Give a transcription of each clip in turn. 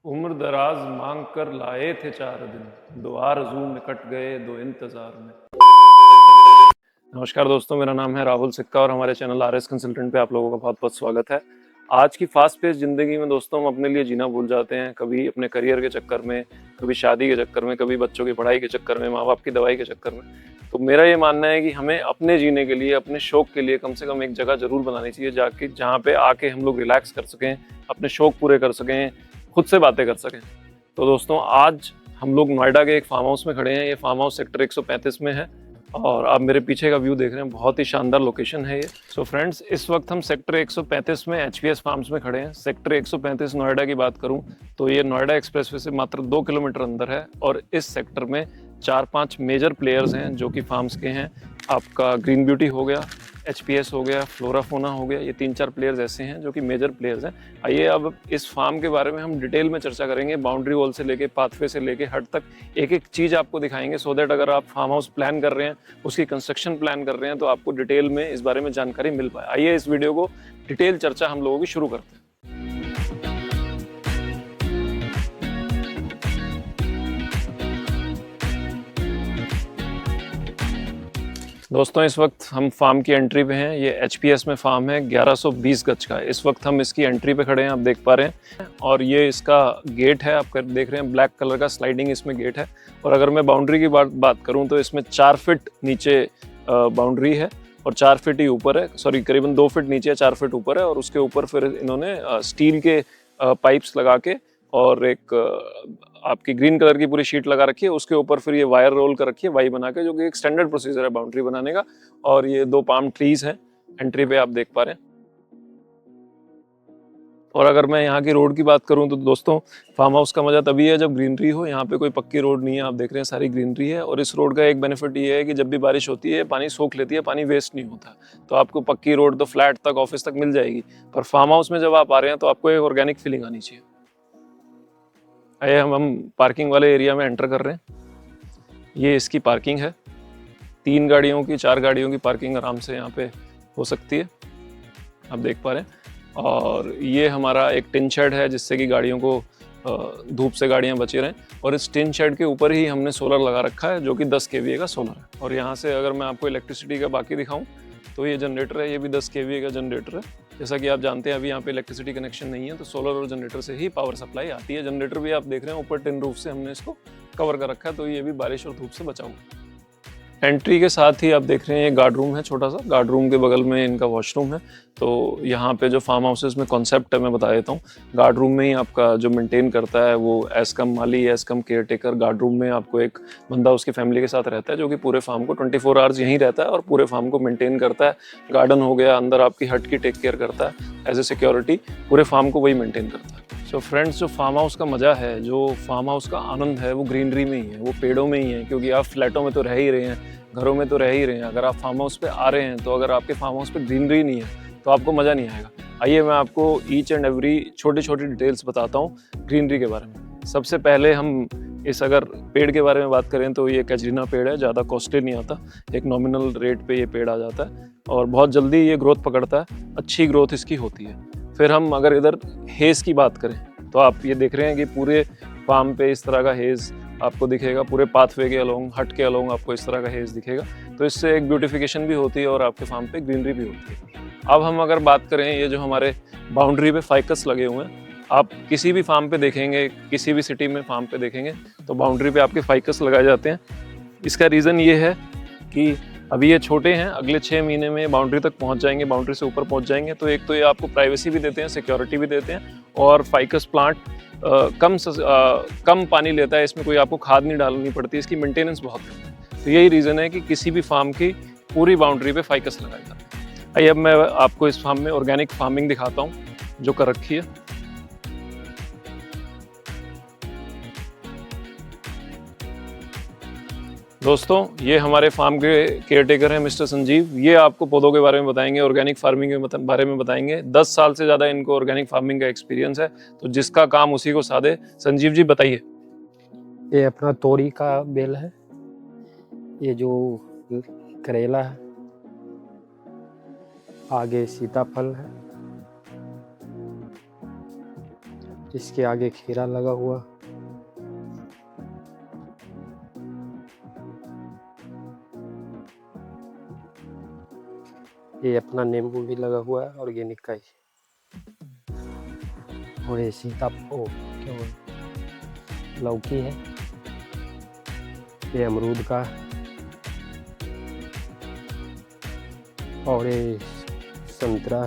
उम्र दराज मांग कर लाए थे 4 दिन, दो आरज़ू में कट गए दो इंतजार में। नमस्कार दोस्तों, मेरा नाम है राहुल सिक्का और हमारे चैनल आरएस कंसल्टेंट पे आप लोगों का बहुत बहुत स्वागत है। आज की फास्ट पेस जिंदगी में दोस्तों हम अपने लिए जीना भूल जाते हैं, कभी अपने करियर के चक्कर में, कभी शादी के चक्कर में, कभी बच्चों की पढ़ाई के चक्कर में, माँ बाप की दवाई के चक्कर में। तो मेरा ये मानना है कि हमें अपने जीने के लिए, अपने शौक के लिए कम से कम एक जगह जरूर बनानी चाहिए जाके जहाँ पे आके हम लोग रिलैक्स कर सकें, अपने शौक पूरे कर सकें, खुद से बातें कर सकें। तो दोस्तों आज हम लोग नोएडा के एक फार्म हाउस में खड़े हैं। ये फार्म हाउस सेक्टर 135 में है और आप मेरे पीछे का व्यू देख रहे हैं, बहुत ही शानदार लोकेशन है ये। सो फ्रेंड्स, इस वक्त हम सेक्टर 135 में एचपीएस फार्म्स में खड़े हैं। सेक्टर 135 नोएडा की बात करूं तो ये नोएडा एक्सप्रेसवे से मात्र 2 किलोमीटर अंदर है और इस सेक्टर में 4-5 मेजर प्लेयर्स हैं जो कि फार्म्स के हैं। आपका ग्रीन ब्यूटी हो गया, एचपीएस हो गया, फ्लोराफोना हो गया, ये 3-4 प्लेयर्स ऐसे हैं जो कि मेजर प्लेयर्स हैं। आइए अब इस फार्म के बारे में हम डिटेल में चर्चा करेंगे, बाउंड्री वॉल से लेके पाथवे से लेके हट तक एक एक चीज़ आपको दिखाएंगे, सो दैट अगर आप फार्म हाउस प्लान कर रहे हैं, उसकी कंस्ट्रक्शन प्लान कर रहे हैं, तो आपको डिटेल में इस बारे में जानकारी मिल पाए। आइए इस वीडियो को डिटेल चर्चा हम लोगों की शुरू करते हैं। दोस्तों इस वक्त हम फार्म की एंट्री पे हैं। ये एचपीएस में फार्म है, 1120 गज का। इस वक्त हम इसकी एंट्री पे खड़े हैं, आप देख पा रहे हैं। और ये इसका गेट है, आप देख रहे हैं ब्लैक कलर का स्लाइडिंग इसमें गेट है। और अगर मैं बाउंड्री की बात करूं तो इसमें 4 फीट नीचे बाउंड्री है और 4 फीट ही ऊपर है, सॉरी करीबन 2 फीट नीचे है, 4 फीट ऊपर है। और उसके ऊपर फिर इन्होंने स्टील के पाइप्स लगा के और एक आपकी ग्रीन कलर की पूरी शीट लगा रखी है, उसके ऊपर फिर ये वायर रोल कर रखी है वाई बना के, जो कि एक स्टैंडर्ड प्रोसीजर है बाउंड्री बनाने का। और ये 2 पाम ट्रीज हैं एंट्री पे, आप देख पा रहे हैं। और अगर मैं यहाँ की रोड की बात करूँ तो दोस्तों फार्म हाउस का मजा तभी है जब ग्रीनरी हो। यहाँ पे कोई पक्की रोड नहीं है, आप देख रहे हैं सारी ग्रीनरी है। और इस रोड का एक बेनिफिट ये है कि जब भी बारिश होती है पानी सोख लेती है, पानी वेस्ट नहीं होता। तो आपको पक्की रोड तो फ्लैट तक, ऑफिस तक मिल जाएगी, पर फार्म हाउस में जब आप आ रहे हैं तो आपको एक ऑर्गेनिक फीलिंग आनी चाहिए। आइए हम पार्किंग वाले एरिया में एंटर कर रहे हैं। ये इसकी पार्किंग है, 3 गाड़ियों की, 4 गाड़ियों की पार्किंग आराम से यहाँ पे हो सकती है, आप देख पा रहे हैं। और ये हमारा एक टिन शेड है जिससे कि गाड़ियों को धूप से गाड़ियाँ बची रहें। और इस टिन शेड के ऊपर ही हमने सोलर लगा रखा है जो कि 10 kVA का सोलर है। और यहाँ से अगर मैं आपको इलेक्ट्रिसिटी का बाकी दिखाऊँ तो ये जनरेटर है, ये भी 10 kVA का जनरेटर है। जैसा कि आप जानते हैं अभी यहाँ पे इलेक्ट्रिसिटी कनेक्शन नहीं है, तो सोलर और जनरेटर से ही पावर सप्लाई आती है। जनरेटर भी आप देख रहे हैं ऊपर टिन रूफ से हमने इसको कवर कर रखा है, तो ये भी बारिश और धूप से बचा हुआ। एंट्री के साथ ही आप देख रहे हैं ये गार्ड रूम है, छोटा सा। गार्ड रूम के बगल में इनका वॉशरूम है। तो यहाँ पे जो फार्म हाउसेस में कॉन्सेप्ट है मैं बता देता हूँ। गार्ड रूम में ही आपका जो मेंटेन करता है वो एज कम माली, एज कम केयर टेकर, गार्ड रूम में आपको एक बंदा उसकी फैमिली के साथ रहता है जो कि पूरे फार्म को 24 आवर्स यहीं रहता है और पूरे फार्म को मेंटेन करता है। गार्डन हो गया, अंदर आपकी हट की टेक केयर करता है, एज ए सिक्योरिटी पूरे फार्म को वही मेंटेन करता है। सो फ्रेंड्स, जो फार्म हाउस का मज़ा है, जो फार्म हाउस का आनंद है, वो ग्रीनरी में ही है, वो पेड़ों में ही है। क्योंकि आप फ्लैटों में तो रह ही रहे हैं, घरों में तो रह ही रहे हैं, अगर आप फार्म हाउस पे आ रहे हैं तो अगर आपके फार्म हाउस पे ग्रीनरी नहीं है तो आपको मज़ा नहीं आएगा। आइए मैं आपको ईच एंड एवरी छोटी छोटी डिटेल्स बताता हूँ ग्रीनरी के बारे में। सबसे पहले हम इस अगर पेड़ के बारे में बात करें तो ये कैचरीना पेड़ है, ज़्यादा कॉस्टली नहीं आता, एक नॉमिनल रेट पे ये पेड़ आ जाता है और बहुत जल्दी ये ग्रोथ पकड़ता है, अच्छी ग्रोथ इसकी होती है। फिर हम अगर इधर हेज़ की बात करें तो आप ये देख रहे हैं कि पूरे फार्म पे इस तरह का हेज़ आपको दिखेगा, पूरे पाथवे के अलोंग, हट के अलोंग आपको इस तरह का हेज़ दिखेगा। तो इससे एक ब्यूटिफिकेशन भी होती है और आपके फार्म पे ग्रीनरी भी होती है। अब हम अगर बात करें, ये जो हमारे बाउंड्री पे फाइकस लगे हुए हैं, आप किसी भी फार्म पे देखेंगे, किसी भी सिटी में फार्म पे देखेंगे तो बाउंड्री पे आपके फाइकस लगाए जाते हैं। इसका रीज़न ये है कि अभी ये छोटे हैं, अगले 6 महीने में बाउंड्री तक पहुंच जाएंगे, बाउंड्री से ऊपर पहुंच जाएंगे। तो एक तो ये आपको प्राइवेसी भी देते हैं, सिक्योरिटी भी देते हैं। और फाइकस प्लांट कम पानी लेता है, इसमें कोई आपको खाद नहीं डालनी पड़ती, इसकी मेंटेनेंस बहुत कम है। तो यही रीज़न है कि किसी भी फार्म की पूरी बाउंड्री पे फाइकस लगाए जाते हैं। आइए अब मैं आपको इस फार्म में ऑर्गेनिक फार्मिंग दिखाता हूँ जो कर रखी है। दोस्तों ये हमारे फार्म के केयर टेकर हैं मिस्टर संजीव। ये आपको पौधों के बारे में बताएंगे, ऑर्गेनिक फार्मिंग के बारे में बताएंगे। 10 साल से ज़्यादा इनको ऑर्गेनिक फार्मिंग का एक्सपीरियंस है, तो जिसका काम उसी को साधे। संजीव जी बताइए। ये अपना तोरी का बेल है, ये जो करेला है, आगे सीताफल है, इसके आगे खीरा लगा हुआ। ये अपना नींबू भी लगा हुआ है ऑर्गेनिक का ही। और ये क्या लौकी है। ये अमरूद का। और ये संतरा।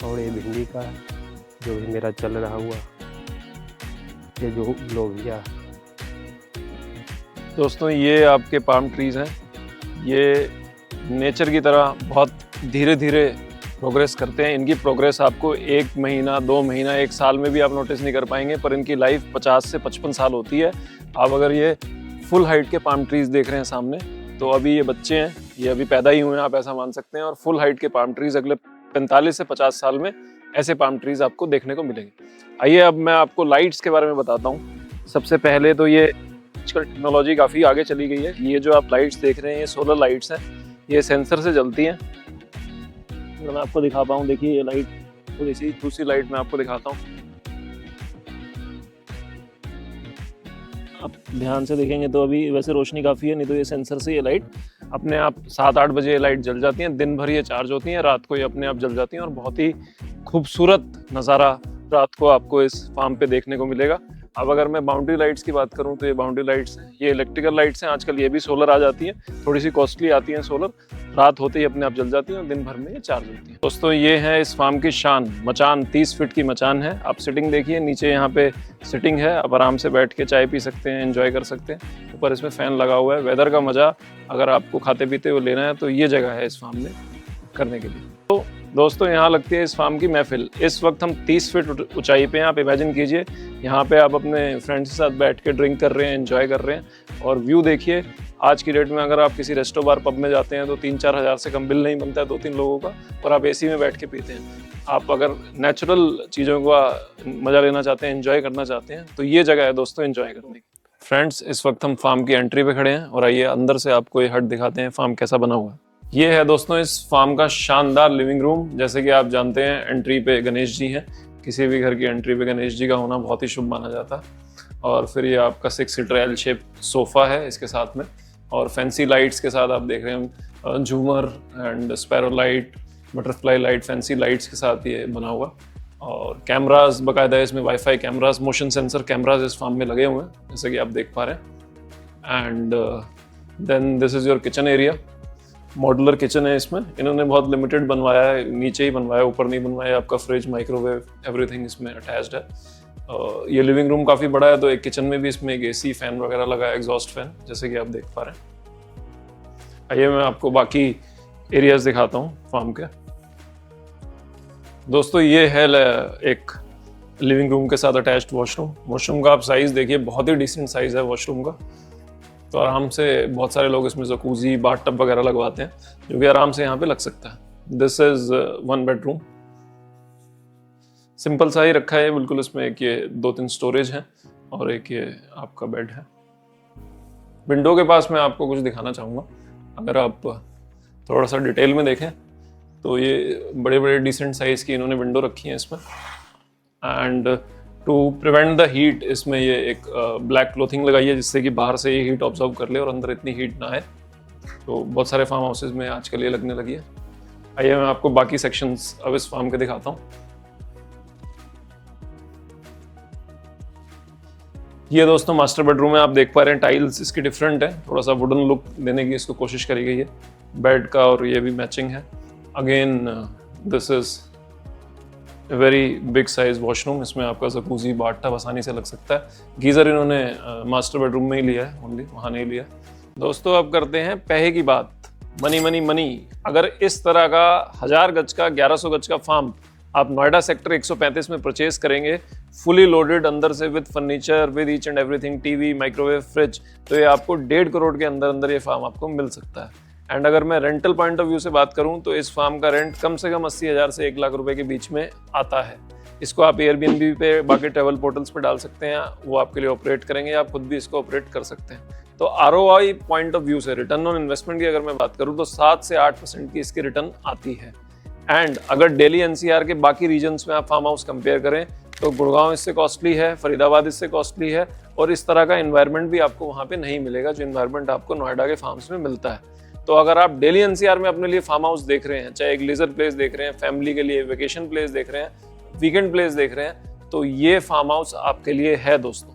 और ये भिंडी का जो भी मेरा चल रहा हुआ। ये जो लोबिया। दोस्तों ये आपके पाम ट्रीज हैं। ये नेचर की तरह बहुत धीरे धीरे प्रोग्रेस करते हैं। इनकी प्रोग्रेस आपको 1 महीना 2 महीना 1 साल में भी आप नोटिस नहीं कर पाएंगे, पर इनकी लाइफ 50 से 55 साल होती है। आप अगर ये फुल हाइट के पाम ट्रीज देख रहे हैं सामने, तो अभी ये बच्चे हैं, ये अभी पैदा ही हुए हैं, आप ऐसा मान सकते हैं। और फुल हाइट के पाम ट्रीज अगले 45 से 50 साल में ऐसे पाम ट्रीज आपको देखने को मिलेंगे। आइए अब मैं आपको लाइट्स के बारे में बताता हूँ। सबसे पहले तो ये आजकल टेक्नोलॉजी काफ़ी आगे चली गई है। ये जो आप लाइट्स देख रहे हैं ये सोलर लाइट्स हैं। ये सेंसर से जलती हैं। अगर मैं आपको दिखा पाऊँ, देखिए ये लाइट, थोड़ी सी दूसरी लाइट मैं आपको दिखाता हूँ। आप ध्यान से देखेंगे तो अभी वैसे रोशनी काफ़ी है, नहीं तो ये सेंसर से ये लाइट अपने आप 7-8 बजे ये लाइट जल जाती हैं। दिन भर ये चार्ज होती हैं, रात को ये अपने आप जल जाती हैं। और बहुत ही खूबसूरत नज़ारा रात को आपको इस फार्म पे देखने को मिलेगा। अब अगर मैं बाउंड्री लाइट्स की बात करूं तो ये बाउंड्री लाइट्स हैं। ये इलेक्ट्रिकल लाइट्स हैं। आजकल ये भी सोलर आ जाती हैं, थोड़ी सी कॉस्टली आती हैं सोलर। रात होते ही अपने आप जल जाती हैं और दिन भर में ये चार्ज होती हैं। दोस्तों ये है इस फार्म की शान, मचान। 30 फीट की मचान है। आप सिटिंग देखिए, नीचे यहाँ पे सिटिंग है, आप आराम से बैठ के चाय पी सकते हैं, एंजॉय कर सकते हैं। ऊपर इसमें फ़ैन लगा हुआ है। वेदर का मज़ा अगर आपको खाते पीते हुए लेना है तो ये जगह है इस फार्म में करने के लिए। तो दोस्तों यहाँ लगती है इस फार्म की महफिल। इस वक्त हम 30 फीट ऊंचाई पे हैं। आप इमेजिन कीजिए यहाँ पे आप अपने फ्रेंड्स के साथ बैठ के ड्रिंक कर रहे हैं, एंजॉय कर रहे हैं। और व्यू देखिए, आज की डेट में अगर आप किसी रेस्टो बार पब में जाते हैं तो 3-4 हज़ार से कम बिल नहीं बनता है 2-3 लोगों का, और आप एसी में बैठ के पीते हैं। आप अगर नेचुरल चीज़ों का मज़ा लेना चाहते हैं, एंजॉय करना चाहते हैं, तो ये जगह है दोस्तों एंजॉय करने की। फ्रेंड्स इस वक्त हम फार्म की एंट्री पे खड़े हैं और आइए अंदर से आपको ये हट दिखाते हैं फार्म कैसा बना हुआ है। ये है दोस्तों इस फार्म का शानदार लिविंग रूम। जैसे कि आप जानते हैं एंट्री पे गणेश जी हैं। किसी भी घर की एंट्री पे गणेश जी का होना बहुत ही शुभ माना जाता है। और फिर ये आपका 6 सीटर एल शेप सोफ़ा है इसके साथ में, और फैंसी लाइट्स के साथ आप देख रहे हैं झूमर and sparrow light, butterfly light, fancy lights के साथ ये बना हुआ। और कैमरास बाकायदा इसमें wifi cameras, motion sensor cameras इस फार्म में लगे हुए हैं, जैसे कि आप देख पा रहे हैं। And then this is your kitchen area. Modular kitchen है इसमें। इन्होंने बहुत लिमिटेड बनवाया है, नीचे ही बनवाया, ऊपर नहीं बनवाया। आपका फ्रिज, माइक्रोवेव, एवरीथिंग इसमें अटैच्ड है। ये लिविंग रूम काफ़ी बड़ा है, तो एक किचन में भी इसमें एक एसी फैन वगैरह लगा है, एग्जॉस्ट फैन, जैसे कि आप देख पा रहे हैं। आइए मैं आपको बाकी एरियाज दिखाता हूँ फार्म के। दोस्तों ये है एक लिविंग रूम के साथ अटैच्ड वॉशरूम। वॉशरूम का आप साइज़ देखिए, बहुत ही डिसेंट साइज़ है वॉशरूम का। तो आराम से बहुत सारे लोग इसमें जकूजी, बाथ टब वगैरह लगवाते हैं, जो कि आराम से यहाँ पे लग सकता है। This is 1 bedroom. सिंपल सा ही रखा है बिल्कुल। इसमें एक ये 2-3 स्टोरेज हैं और एक ये आपका बेड है। विंडो के पास मैं आपको कुछ दिखाना चाहूँगा। अगर आप थोड़ा सा डिटेल में देखें तो ये बड़े बड़े डिसेंट साइज़ की इन्होंने विंडो रखी हैं इसमें। And to prevent the heat इसमें ये एक ब्लैक क्लोथिंग लगाई है, जिससे कि बाहर से ये हीट ऑब्जर्व कर ले और अंदर इतनी हीट ना आए। तो बहुत सारे फार्म हाउसेज में आजकल ये लगने लगी है। आइए मैं आपको बाकी सेक्शंस अब इस फार्म के दिखाता हूँ। ये दोस्तों मास्टर बेडरूम है। आप देख पा रहे हैं टाइल्स इसकी डिफरेंट है, थोड़ा सा वुडन लुक देने की इसको कोशिश करी गई है। बेड का और ये भी मैचिंग है। Again this is very big size washroom. इसमें आपका जकूजी, बाथ टब आसानी से लग सकता है। गीज़र इन्होंने मास्टर बेडरूम में ही लिया है, ओनली वहाँ नहीं लिया। दोस्तों अब करते हैं पैसे की बात। Money money money. अगर इस तरह का 1000 गज का 1100 गज का फार्म आप नोएडा सेक्टर 135 में परचेज करेंगे, फुली लोडेड अंदर से with furniture, with each and everything, TV, microwave, fridge, तो ये आपको 1.5 करोड़ के अंदर अंदर ये फार्म आपको मिल सकता है। एंड अगर मैं रेंटल पॉइंट ऑफ व्यू से बात करूं तो इस फार्म का रेंट कम से कम 80,000 से 1 लाख रुपए के बीच में आता है। इसको आप एयरबीएनबी पे, बाकी ट्रैवल पोर्टल्स पे डाल सकते हैं, वो आपके लिए ऑपरेट करेंगे, आप खुद भी इसको ऑपरेट कर सकते हैं। तो आरओआई पॉइंट ऑफ व्यू से, रिटर्न ऑन इन्वेस्टमेंट की अगर मैं बात करूं तो 7 से 8% की इसकी रिटर्न आती है। एंड अगर दिल्ली एनसीआर के बाकी रीजन्स में आप फार्म हाउस कंपेयर करें तो गुड़गांव इससे कॉस्टली है, फरीदाबाद इससे कॉस्टली है, और इस तरह का एनवायरनमेंट भी आपको वहाँ पे नहीं मिलेगा जो एनवायरनमेंट आपको नोएडा के फार्म्स में मिलता है। तो अगर आप दिल्ली एनसीआर में अपने लिए फार्म हाउस देख रहे हैं, चाहे एक लेजर प्लेस देख रहे हैं, फैमिली के लिए वेकेशन प्लेस देख रहे हैं, वीकेंड प्लेस देख रहे हैं, तो ये फार्म हाउस आपके लिए है दोस्तों।